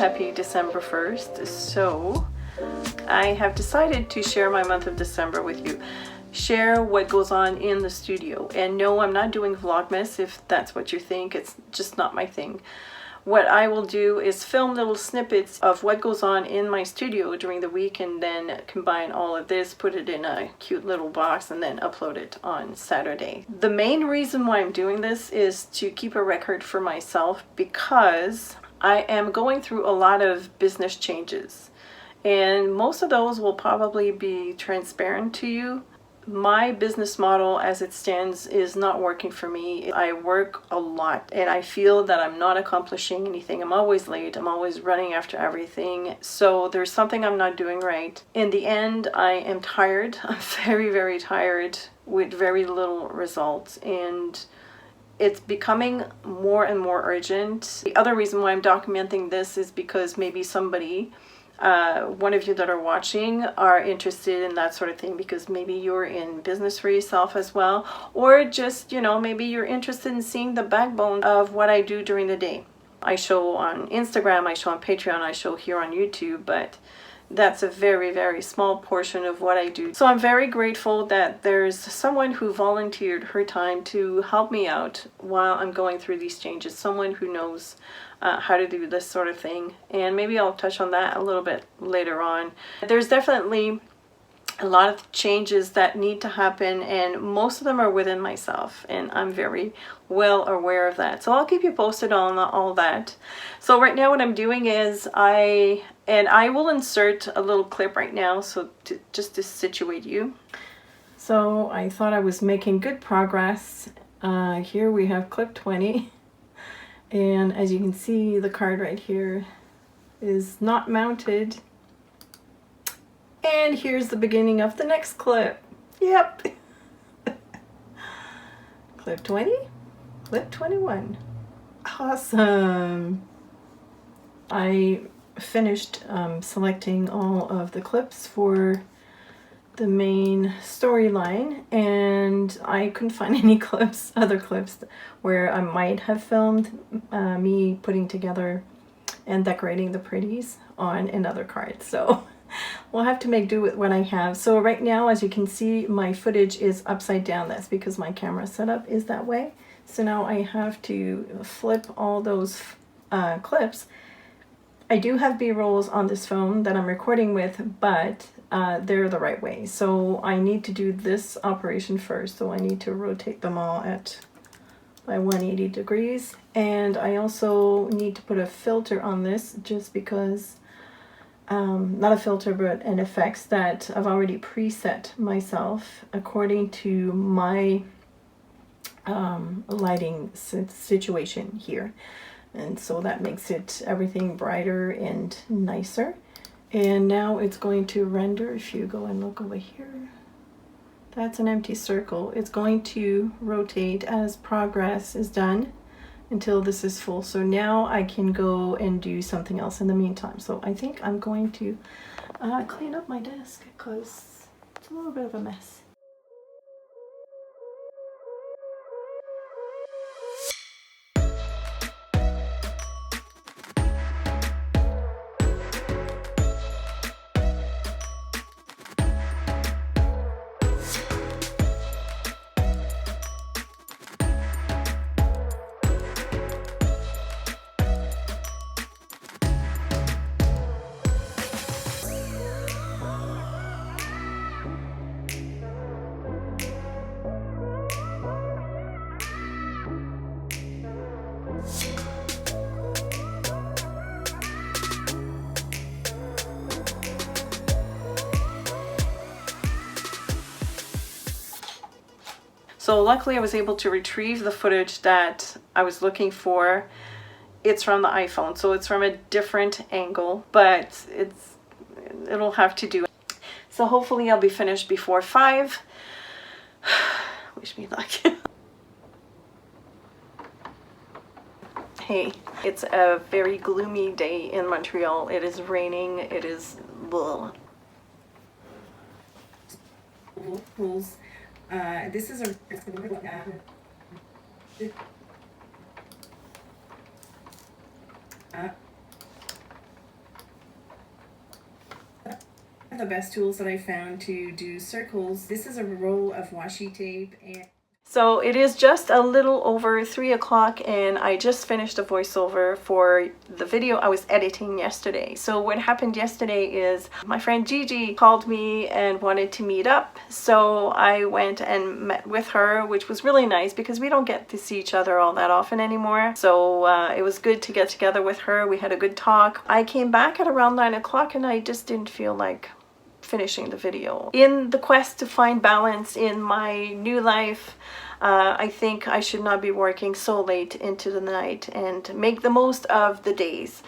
happy December 1st. So I have decided to share my month of December with you. Share what goes on in the studio. And no, I'm not doing Vlogmas if that's what you think. It's just not my thing. What I will do is film little snippets of what goes on in my studio during the week and then combine all of this, put it in a cute little box, and then upload it on Saturday. The main reason why I'm doing this is to keep a record for myself because I am going through a lot of business changes. And most of those will probably be transparent to you. My business model as it stands is not working for me. I work a lot and I feel that I'm not accomplishing anything. I'm always late. I'm always running after everything. So there's something I'm not doing right. In the end, I am tired. I'm very, very tired with very little results. And it's becoming more and more urgent. The other reason why I'm documenting this is because maybe somebody one of you that are watching are interested in that sort of thing, because maybe you're in business for yourself as well, or just, you know, maybe you're interested in seeing the backbone of what I do during the day. I show on Instagram, I show on Patreon, I show here on YouTube, but that's a very, very small portion of what I do. So I'm very grateful that there's someone who volunteered her time to help me out while I'm going through these changes. Someone who knows how to do this sort of thing. And maybe I'll touch on that a little bit later on. There's definitely a lot of changes that need to happen, and most of them are within myself, and I'm very well aware of that. So I'll keep you posted on all that. So right now what I'm doing is I will insert a little clip right now, so just to situate you. So I thought I was making good progress. Here we have clip 20, and as you can see, the card right here is not mounted. And here's the beginning of the next clip. Yep. Clip 20, clip 21. Awesome. I finished selecting all of the clips for the main storyline, and I couldn't find any clips, other clips where I might have filmed me putting together and decorating the pretties on another card. So we'll have to make do with what I have. So right now, as you can see, my footage is upside down. That's because my camera setup is that way. So now I have to flip all those clips. I do have B-rolls on this phone that I'm recording with, but they're the right way. So I need to do this operation first. So I need to rotate them all by 180 degrees. And I also need to put a filter on this just because not a filter, but an effects that I've already preset myself according to my lighting situation here. And so that makes it everything brighter and nicer. And now it's going to render. If you go and look over here, that's an empty circle. It's going to rotate as progress is done until this is full. So now I can go and do something else in the meantime. So I think I'm going to clean up my desk because it's a little bit of a mess. So luckily I was able to retrieve the footage that I was looking for. It's from the iPhone, so it's from a different angle, but it'll have to do. So hopefully I'll be finished before 5. Wish me luck. Hey, it's a very gloomy day in Montreal. It is raining. It is blah. This is a The best tools that I found to do circles. This is a roll of washi tape, and so it is just a little over 3 o'clock and I just finished a voiceover for the video I was editing yesterday. So what happened yesterday is my friend Gigi called me and wanted to meet up. So I went and met with her, which was really nice because we don't get to see each other all that often anymore. So it was good to get together with her. We had a good talk. I came back at around 9 o'clock and I just didn't feel like finishing the video. In the quest to find balance in my new life, I think I should not be working so late into the night and make the most of the days.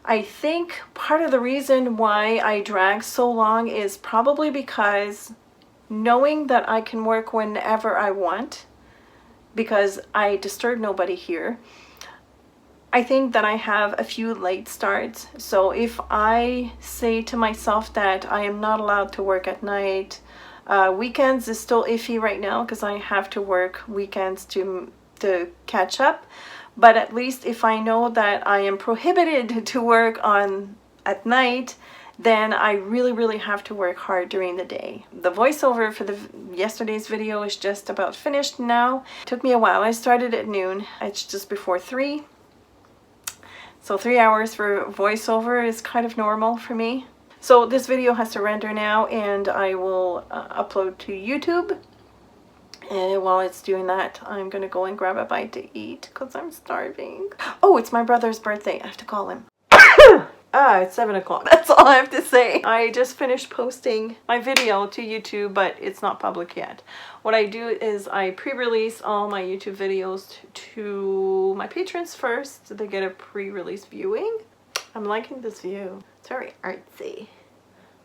I think part of the reason why I drag so long is probably because knowing that I can work whenever I want, because I disturb nobody here, I think that I have a few late starts. So if I say to myself that I am not allowed to work at night, weekends is still iffy right now because I have to work weekends to catch up. But at least if I know that I am prohibited to work at night, then I really have to work hard during the day. The voiceover for yesterday's video is just about finished now. It took me a while. I started at noon. It's just before 3. So 3 hours for voiceover is kind of normal for me. So this video has to render now and I will upload to YouTube. And while it's doing that, I'm gonna go and grab a bite to eat because I'm starving. Oh, it's my brother's birthday. I have to call him. It's 7 o'clock. That's all I have to say. I just finished posting my video to YouTube, but it's not public yet. What I do is I pre-release all my YouTube videos to my patrons first. So they get a pre-release viewing. I'm liking this view. It's very artsy.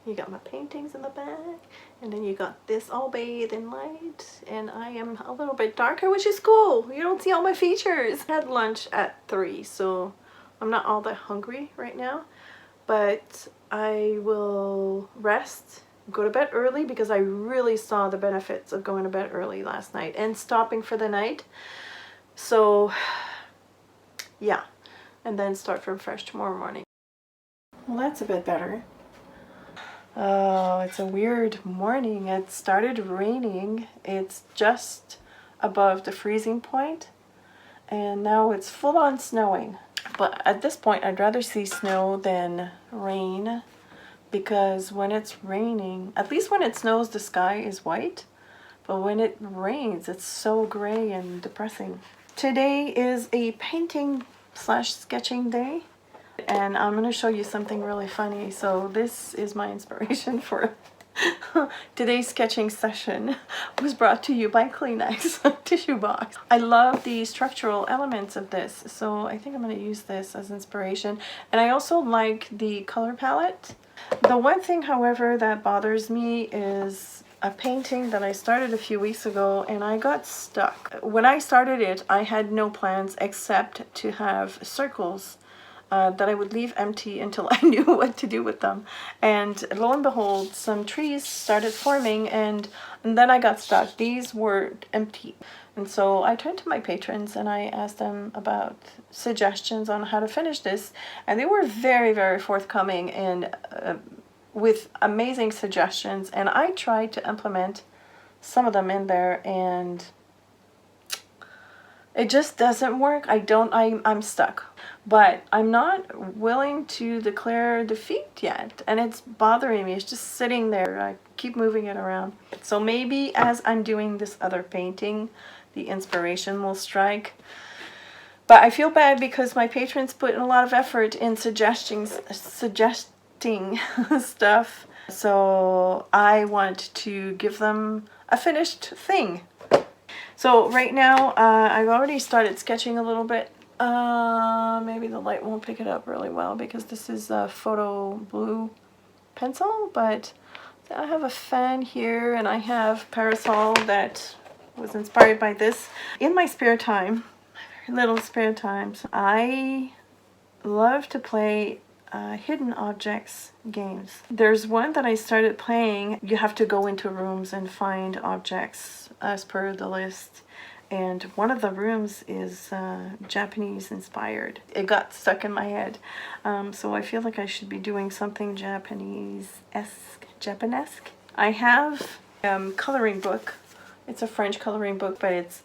You got my paintings in the back, and then you got this all bathed in light, and I am a little bit darker, which is cool. You don't see all my features. I had lunch at 3, so I'm not all that hungry right now. But I will rest, go to bed early because I really saw the benefits of going to bed early last night and stopping for the night. So yeah, and then start from fresh tomorrow morning. Well, that's a bit better. Oh, it's a weird morning. It started raining. It's just above the freezing point, and now it's full on snowing. But at this point, I'd rather see snow than rain, because when it's raining, at least when it snows, the sky is white. But when it rains, it's so gray and depressing. Today is a painting / sketching day, and I'm going to show you something really funny. So this is my inspiration for today's sketching session. Was brought to you by Kleenex tissue box. I love the structural elements of this, so I think I'm going to use this as inspiration. And I also like the color palette. The one thing, however, that bothers me is a painting that I started a few weeks ago and I got stuck. When I started it, I had no plans except to have circles that I would leave empty until I knew what to do with them. And lo and behold, some trees started forming, and then I got stuck. These were empty. And so I turned to my patrons and I asked them about suggestions on how to finish this. And they were very forthcoming and with amazing suggestions. And I tried to implement some of them in there, and it just doesn't work. I'm stuck. But I'm not willing to declare defeat yet, and it's bothering me. It's just sitting there. I keep moving it around. So maybe as I'm doing this other painting, the inspiration will strike. But I feel bad because my patrons put in a lot of effort in suggesting stuff. So I want to give them a finished thing. So right now, I've already started sketching a little bit. Maybe the light won't pick it up really well because this is a photo blue pencil, but I have a fan here and I have parasol that was inspired by this. In my spare time, my little spare times, I love to play hidden objects games. There's one that I started playing. You have to go into rooms and find objects as per the list. And one of the rooms is Japanese inspired. It got stuck in my head. So I feel like I should be doing something Japanese-esque. Japanesque. I have coloring book. It's a French coloring book, but it's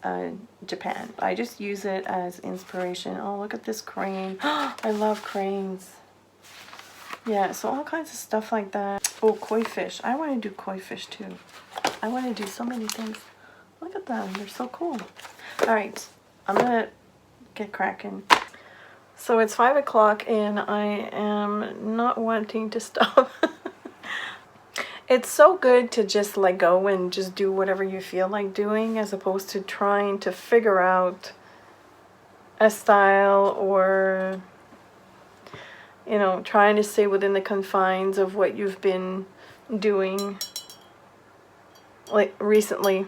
Japan. I just use it as inspiration. Oh, look at this crane. I love cranes. Yeah, so all kinds of stuff like that. Oh, koi fish. I want to do koi fish too. I want to do so many things. Look at them. They're so cool. All right. I'm going to get cracking. So it's 5 o'clock and I am not wanting to stop. It's so good to just let go and just do whatever you feel like doing, as opposed to trying to figure out a style or, you know, trying to stay within the confines of what you've been doing like recently.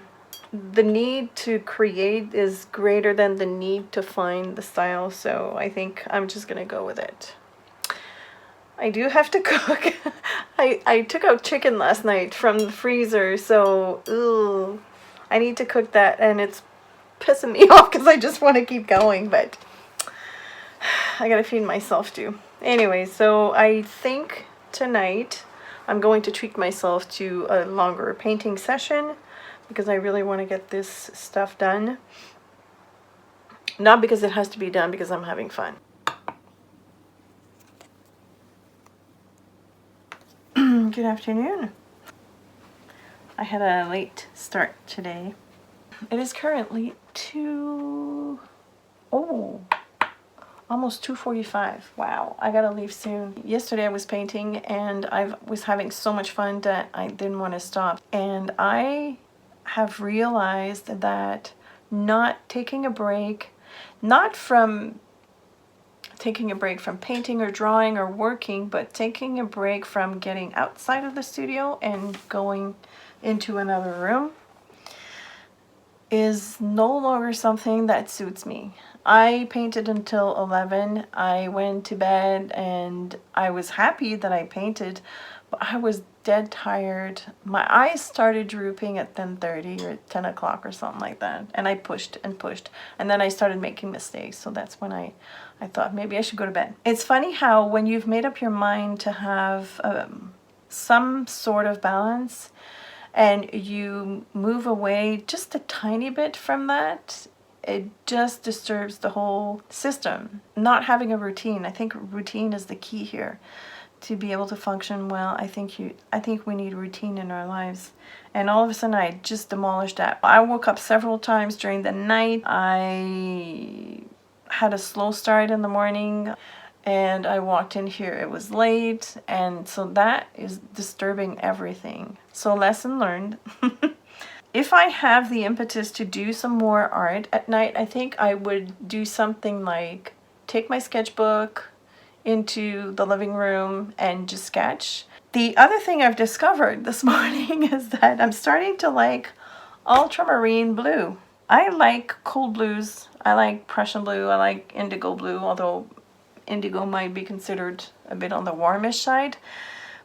The need to create is greater than the need to find the style, so I think I'm just gonna go with it. I do have to cook. I took out chicken last night from the freezer, so ooh, I need to cook that, and it's pissing me off because I just want to keep going, but I gotta feed myself too. Anyway, so I think tonight I'm going to treat myself to a longer painting session because I really want to get this stuff done. Not because it has to be done, because I'm having fun. Good afternoon. I had a late start today. It is currently almost 2:45. Wow, I gotta leave soon. Yesterday I was painting and I was having so much fun that I didn't want to stop. And I have realized that not taking a break, not from taking a break from painting or drawing or working, but taking a break from getting outside of the studio and going into another room is no longer something that suits me. I painted until 11. I went to bed and I was happy that I painted, but I was dead tired. My eyes started drooping at 10:30 or 10 o'clock or something like that. And I pushed and pushed. And then I started making mistakes. So that's when I thought maybe I should go to bed. It's funny how when you've made up your mind to have some sort of balance and you move away just a tiny bit from that, it just disturbs the whole system. Not having a routine. I think routine is the key here. To be able to function well, I think we need routine in our lives. And all of a sudden I just demolished that. I woke up several times during the night. I had a slow start in the morning and I walked in here, it was late, and so that is disturbing everything. So lesson learned. If I have the impetus to do some more art at night, I think I would do something like take my sketchbook into the living room and just sketch. The other thing I've discovered this morning is that I'm starting to like ultramarine blue. I like cool blues. I like Prussian blue. I like indigo blue, although indigo might be considered a bit on the warmish side.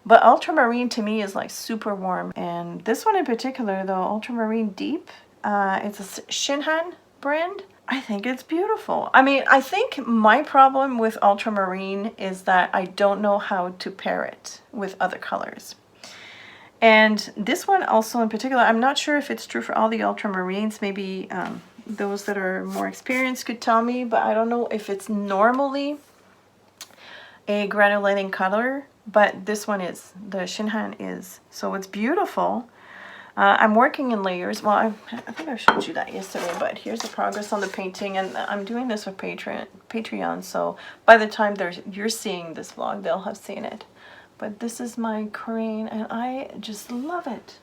But ultramarine to me is like super warm. And this one in particular, though, Ultramarine Deep, it's a Shinhan brand. I think it's beautiful. I mean, I think my problem with ultramarine is that I don't know how to pair it with other colors. And this one also in particular, I'm not sure if it's true for all the ultramarines. Maybe those that are more experienced could tell me, but I don't know if it's normally a granulating color, but this one is. The Shinhan is. So it's beautiful. I'm working in layers. Well, I think I showed you that yesterday, but here's the progress on the painting, and I'm doing this with Patreon, so by the time you're seeing this vlog, they'll have seen it. But this is my crane, and I just love it.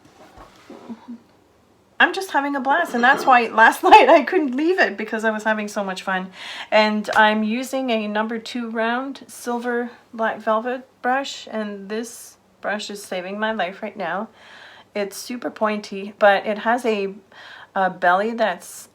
I'm just having a blast, and that's why last night I couldn't leave it, because I was having so much fun. And I'm using a number 2 round silver black velvet brush, and this brush is saving my life right now. It's super pointy, but it has a belly that's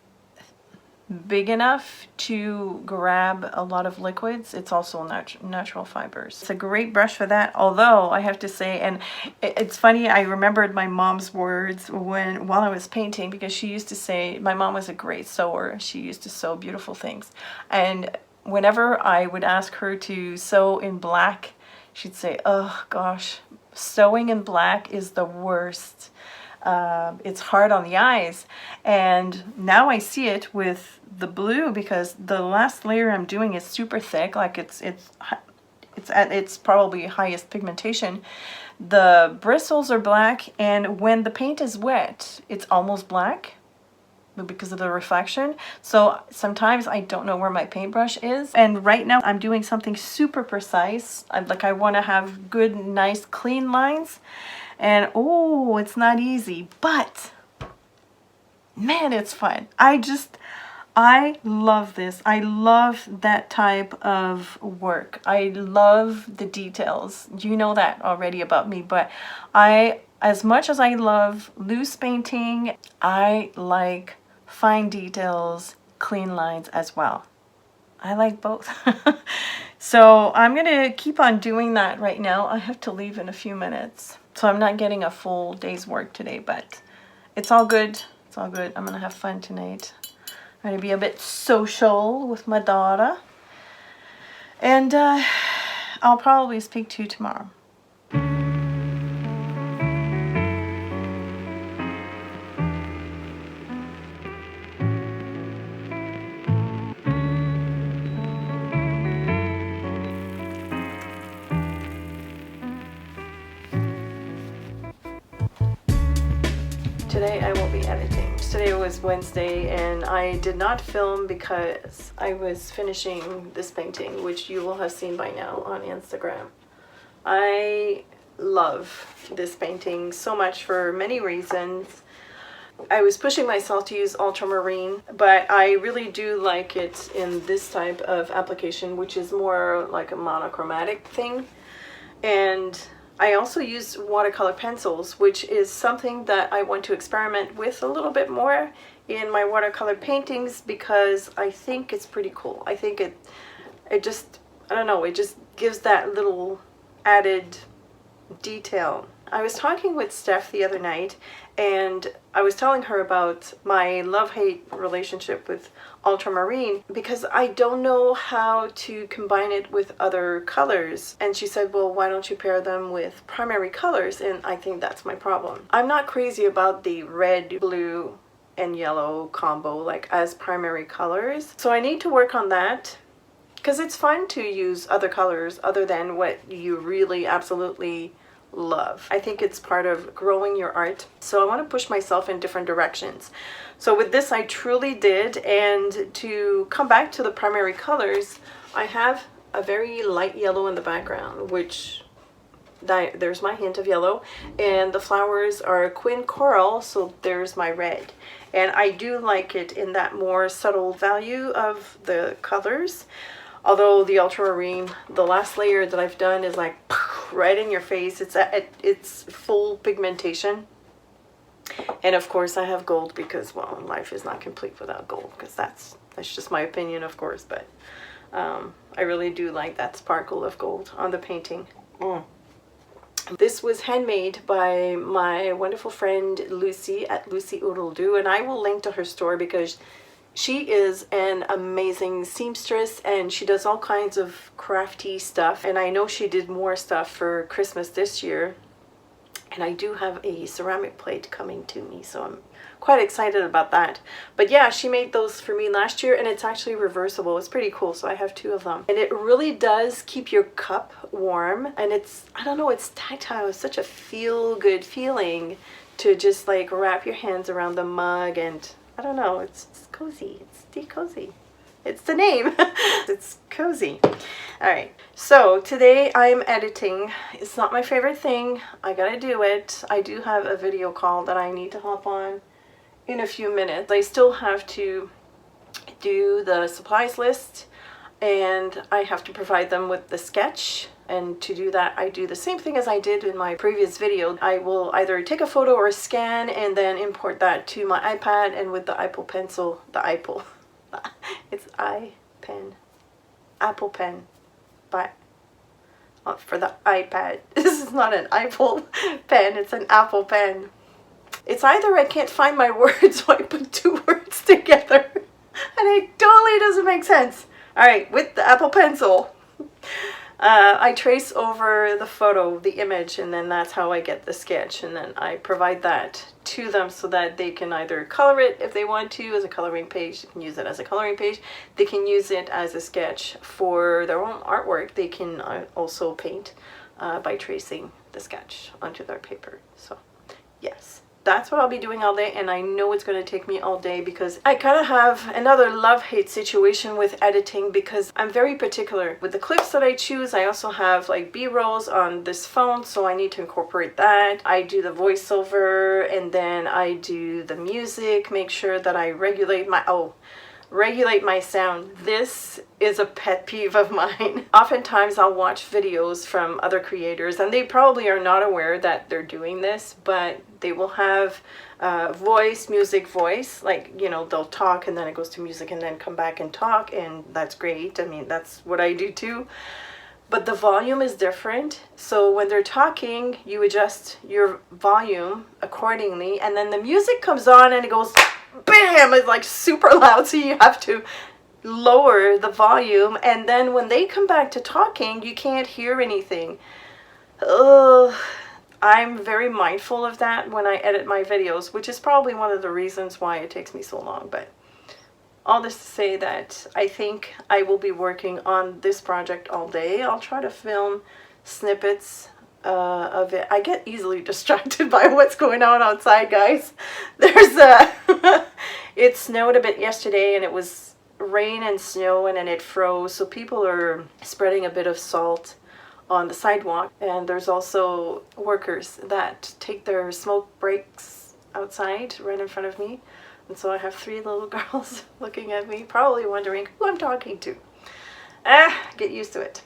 big enough to grab a lot of liquids. It's also natural fibers. It's a great brush for that, although I have to say, and it's funny, I remembered my mom's words while I was painting, because she used to say, my mom was a great sewer. She used to sew beautiful things. And whenever I would ask her to sew in black, she'd say, oh gosh, Sewing in black is the worst. It's hard on the eyes, and now I see it with the blue because the last layer I'm doing is super thick, like it's at its probably highest pigmentation. The bristles are black, and when the paint is wet, it's almost black because of the reflection. So sometimes I don't know where my paintbrush is. And right now I'm doing something super precise. I want to have good, nice, clean lines. And oh, it's not easy, but man, it's fun. I love this. I love that type of work. I love the details. You know that already about me, but as much as I love loose painting, I like fine details, clean lines as well. I like both. So I'm gonna keep on doing that right now. I have to leave in a few minutes. So I'm not getting a full day's work today, but it's all good. It's all good. I'm gonna have fun tonight. I'm gonna be a bit social with my daughter. And I'll probably speak to you tomorrow. Today I won't be editing. Today was Wednesday and I did not film because I was finishing this painting, which you will have seen by now on Instagram. I love this painting so much for many reasons. I was pushing myself to use ultramarine, but I really do like it in this type of application, which is more like a monochromatic thing. And I also use watercolor pencils, which is something that I want to experiment with a little bit more in my watercolor paintings because I think it's pretty cool. I think it just, I don't know, it just gives that little added detail. I was talking with Steph the other night and I was telling her about my love-hate relationship with ultramarine because I don't know how to combine it with other colors. And she said, well, why don't you pair them with primary colors? And I think that's my problem. I'm not crazy about the red, blue, and yellow combo like as primary colors. So I need to work on that because it's fun to use other colors other than what you really absolutely love. I think it's part of growing your art. So I want to push myself in different directions. So with this I truly did, and to come back to the primary colors, I have a very light yellow in the background, which there's my hint of yellow, and the flowers are quin coral, so there's my red. And I do like it in that more subtle value of the colors. Although the ultramarine, the last layer that I've done is like right in your face. It's full pigmentation. And of course I have gold because, well, life is not complete without gold, because that's just my opinion, of course. But I really do like that sparkle of gold on the painting. This was handmade by my wonderful friend Lucy at Lucy Ooyy, and I will link to her store because she is an amazing seamstress and she does all kinds of crafty stuff. And I know she did more stuff for Christmas this year. And I do have a ceramic plate coming to me, so I'm quite excited about that. But yeah, she made those for me last year, and it's actually reversible. It's pretty cool, so I have 2 of them. And it really does keep your cup warm, and it's, I don't know, it's tactile. It's such a feel-good feeling to just like wrap your hands around the mug, and I don't know, it's cozy. It's de-cozy. It's the name. It's cozy. All right, so today I'm editing. It's not my favorite thing. I gotta do it. I do have a video call that I need to hop on in a few minutes. I still have to do the supplies list, and I have to provide them with the sketch. And to do that, I do the same thing as I did in my previous video. I will either take a photo or a scan and then import that to my iPad, and with the Apple Pencil, it's Apple Pen, but for the iPad. This is not an Apple pen, it's an Apple Pen. It's either I can't find my words, so I put 2 words together, and it totally doesn't make sense. All right, with the Apple Pencil. I trace over the photo, the image, and then that's how I get the sketch, and then I provide that to them so that they can either color it if they want to as a coloring page. They can use it as a coloring page. They can use it as a sketch for their own artwork. They can also paint by tracing the sketch onto their paper. So yes, that's what I'll be doing all day, and I know it's going to take me all day because I kind of have another love-hate situation with editing because I'm very particular with the clips that I choose. I also have like B-rolls on this phone, so I need to incorporate that. I do the voiceover, and then I do the music, make sure that I regulate my sound. This is a pet peeve of mine. Oftentimes I'll watch videos from other creators, and they probably are not aware that they're doing this, but they will have music voice, like, you know, they'll talk and then it goes to music and then come back and talk, and that's great. I mean, that's what I do too. But the volume is different. So when they're talking, you adjust your volume accordingly, and then the music comes on and it goes bam, it's like super loud, so you have to lower the volume, and then when they come back to talking, you can't hear anything. Ugh. I'm very mindful of that when I edit my videos, which is probably one of the reasons why it takes me so long. But all this to say that I think I will be working on this project all day. I'll try to film snippets of it. I get easily distracted by what's going on outside, guys. There's it snowed a bit yesterday, and it was rain and snow, and then it froze, so people are spreading a bit of salt on the sidewalk, and there's also workers that take their smoke breaks outside right in front of me, and so I have 3 little girls looking at me, probably wondering who I'm talking to. Get used to it.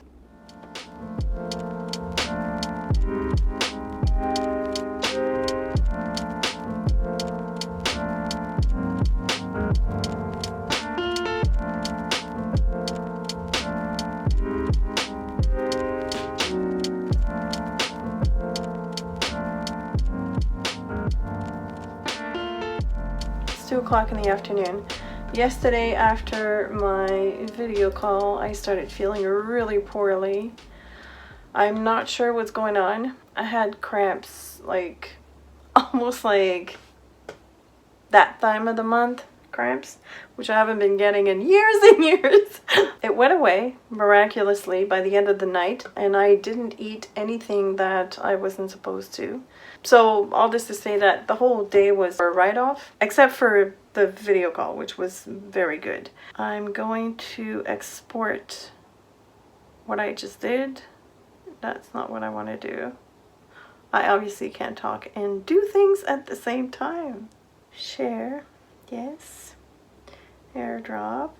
It's 2 o'clock in the afternoon. Yesterday after my video call, I started feeling really poorly. I'm not sure what's going on. I had cramps, like almost like that time of the month cramps, which I haven't been getting in years and years. It went away miraculously by the end of the night, and I didn't eat anything that I wasn't supposed to. So all this to say that the whole day was a write-off, except for the video call, which was very good. I'm going to export what I just did. That's not what I want to do. I obviously can't talk and do things at the same time. Share. Yes. AirDrop.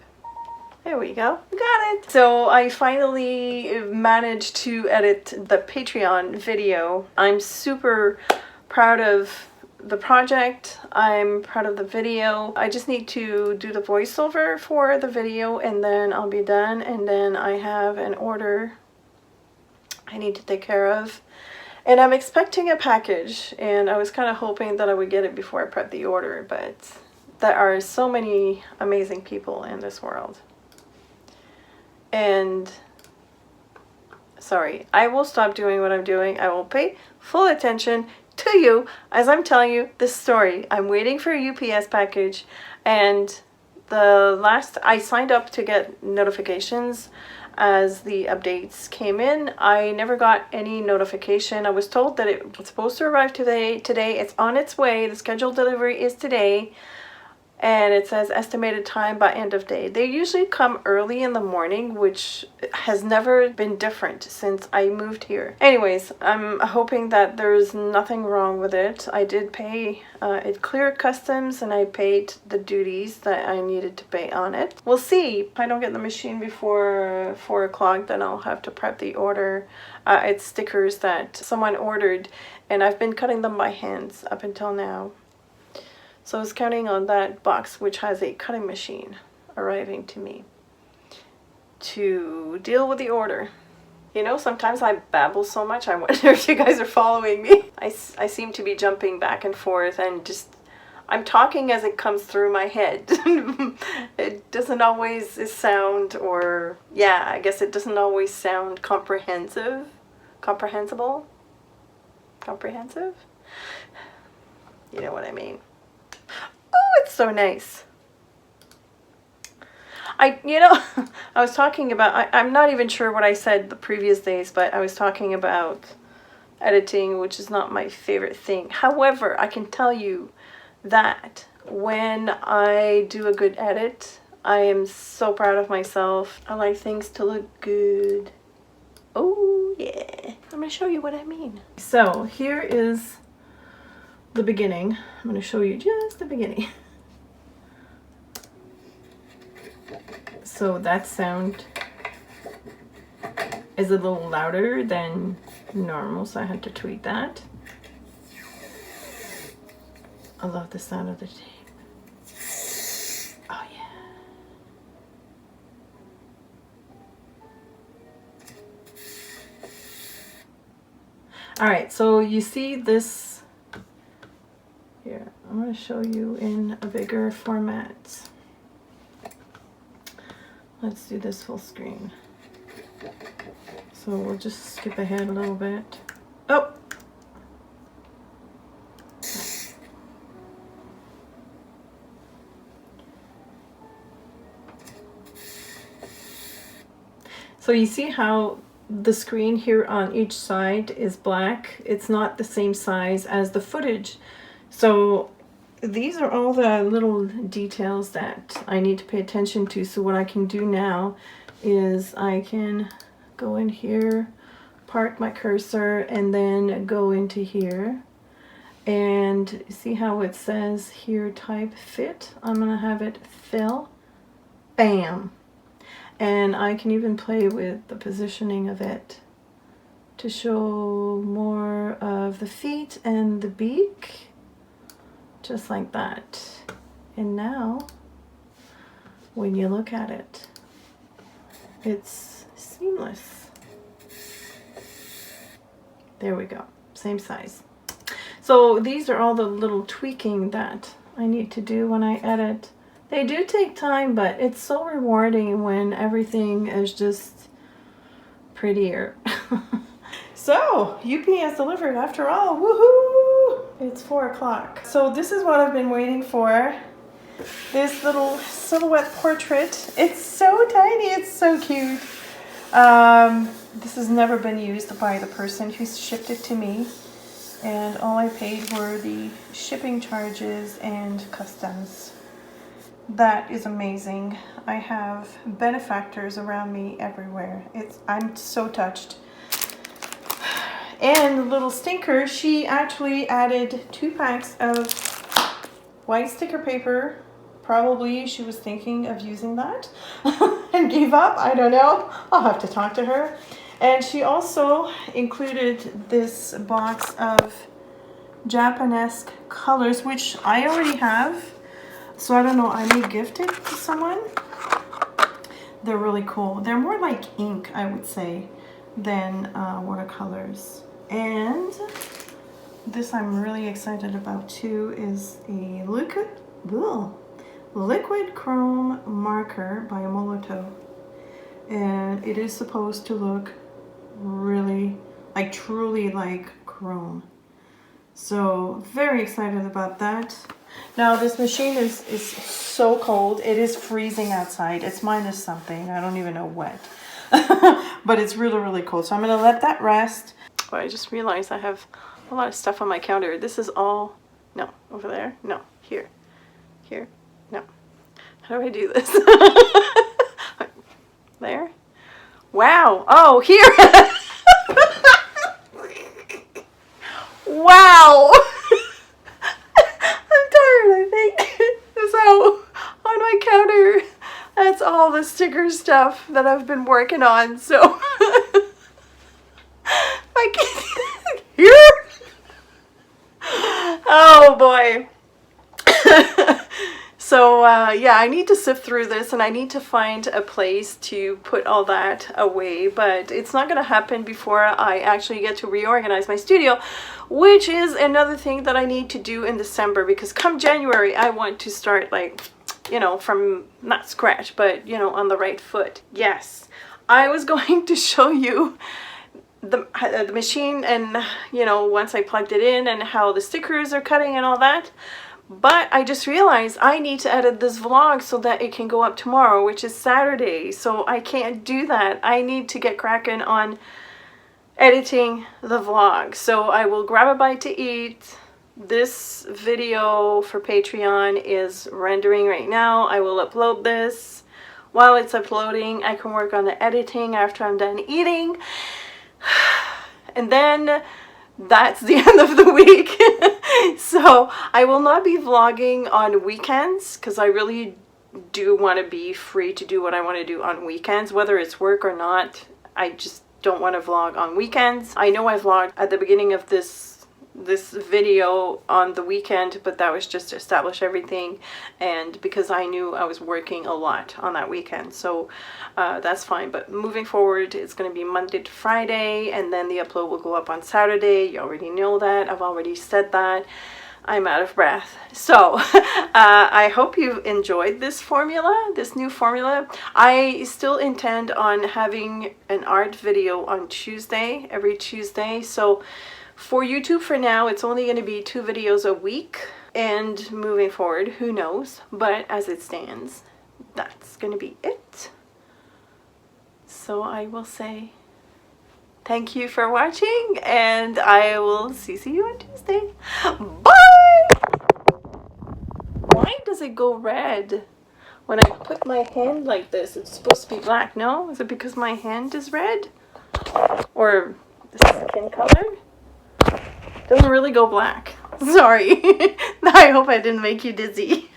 There we go. Got it. So I finally managed to edit the Patreon video. I'm super proud of the project. I'm proud of the video. I just need to do the voiceover for the video, and then I'll be done. And then I have an order I need to take care of. And I'm expecting a package, and I was kind of hoping that I would get it before I prep the order, but there are so many amazing people in this world. And sorry, I will stop doing what I'm doing. I will pay full attention to you as I'm telling you this story. I'm waiting for a UPS package, and I signed up to get notifications as the updates came in. I never got any notification. I was told that it was supposed to arrive today. It's on its way. The scheduled delivery is today. And it says estimated time by end of day. They usually come early in the morning, which has never been different since I moved here. Anyways, I'm hoping that there's nothing wrong with it. I did pay, it cleared customs, and I paid the duties that I needed to pay on it. We'll see. If I don't get the machine before 4 o'clock, then I'll have to prep the order. It's stickers that someone ordered, and I've been cutting them by hands up until now. So I was counting on that box, which has a cutting machine, arriving to me to deal with the order. You know, sometimes I babble so much, I wonder if you guys are following me. I seem to be jumping back and forth, and just, I'm talking as it comes through my head. It doesn't always sound, or yeah, I guess it doesn't always sound comprehensive. Comprehensible? Comprehensive? You know what I mean. Oh, it's so nice. You know, I was talking about, I'm not even sure what I said the previous days, but I was talking about editing, which is not my favorite thing. However, I can tell you that when I do a good edit, I am so proud of myself. I like things to look good. Oh yeah. I'm gonna show you what I mean. So here is the beginning. I'm gonna show you just the beginning. So that sound is a little louder than normal, so I had to tweak that. I love the sound of the tape. Oh yeah. Alright, so you see this here. I'm going to show you in a bigger format. Let's do this full screen. So we'll just skip ahead a little bit. Oh! So you see how the screen here on each side is black? It's not the same size as the footage. So these are all the little details that I need to pay attention to. So what I can do now is I can go in here, park my cursor, and then go into here. And see how it says here type fit? I'm gonna have it fill. Bam! And I can even play with the positioning of it to show more of the feet and the beak. Just like that. And now, when you look at it, it's seamless. There we go, same size. So these are all the little tweaking that I need to do when I edit. They do take time, but it's so rewarding when everything is just prettier. So, UPS delivered after all, woohoo! It's 4 o'clock. So this is what I've been waiting for. This little silhouette portrait. It's so tiny, it's so cute. This has never been used by the person who shipped it to me. And all I paid were the shipping charges and customs. That is amazing. I have benefactors around me everywhere. I'm so touched. And the little stinker, she actually added 2 packs of white sticker paper. Probably she was thinking of using that and gave up. I don't know. I'll have to talk to her. And she also included this box of Japanese colors, which I already have. So I don't know, I may gift it to someone. They're really cool. They're more like ink, I would say, than watercolors. And this I'm really excited about too is a liquid chrome marker by Molotow. And it is supposed to look really, like truly like chrome. So very excited about that. Now this machine is so cold. It is freezing outside. It's minus something. I don't even know what. But it's really, really cold. So I'm going to let that rest. Oh, I just realized I have a lot of stuff on my counter. This is all... No. Over there? No. Here. Here. No. How do I do this? There? Wow. Oh, here! Wow! I think. So on my counter, that's all the sticker stuff that I've been working on. So I can here. Oh boy. So yeah, I need to sift through this and I need to find a place to put all that away, but it's not going to happen before I actually get to reorganize my studio, which is another thing that I need to do in December, because come January I want to start, like, you know, from not scratch, but, you know, on the right foot. Yes, I was going to show you the machine and, you know, once I plugged it in and how the stickers are cutting and all that. But I just realized I need to edit this vlog so that it can go up tomorrow, which is Saturday. So I can't do that. I need to get cracking on editing the vlog. So I will grab a bite to eat. This video for Patreon is rendering right now. I will upload this. While it's uploading, I can work on the editing after I'm done eating. And then that's the end of the week. So I will not be vlogging on weekends because I really do want to be free to do what I want to do on weekends, whether it's work or not. I just don't want to vlog on weekends. I know I vlogged at the beginning of this video on the weekend, but that was just to establish everything and because I knew I was working a lot on that weekend, so that's fine. But moving forward, it's going to be Monday to Friday, and then the upload will go up on Saturday. You already know that. I've already said that. I'm out of breath. So I hope you enjoyed this formula, this new formula. I still intend on having an art video on Tuesday, every Tuesday. So for YouTube for now, it's only going to be 2 videos a week, and moving forward, who knows? But as it stands, that's going to be it. So I will say thank you for watching, and I will see you on Tuesday. Bye! Why does it go red? When I put my hand like this, it's supposed to be black, no? Is it because my hand is red? Or the skin color? Doesn't really go black. Sorry. I hope I didn't make you dizzy.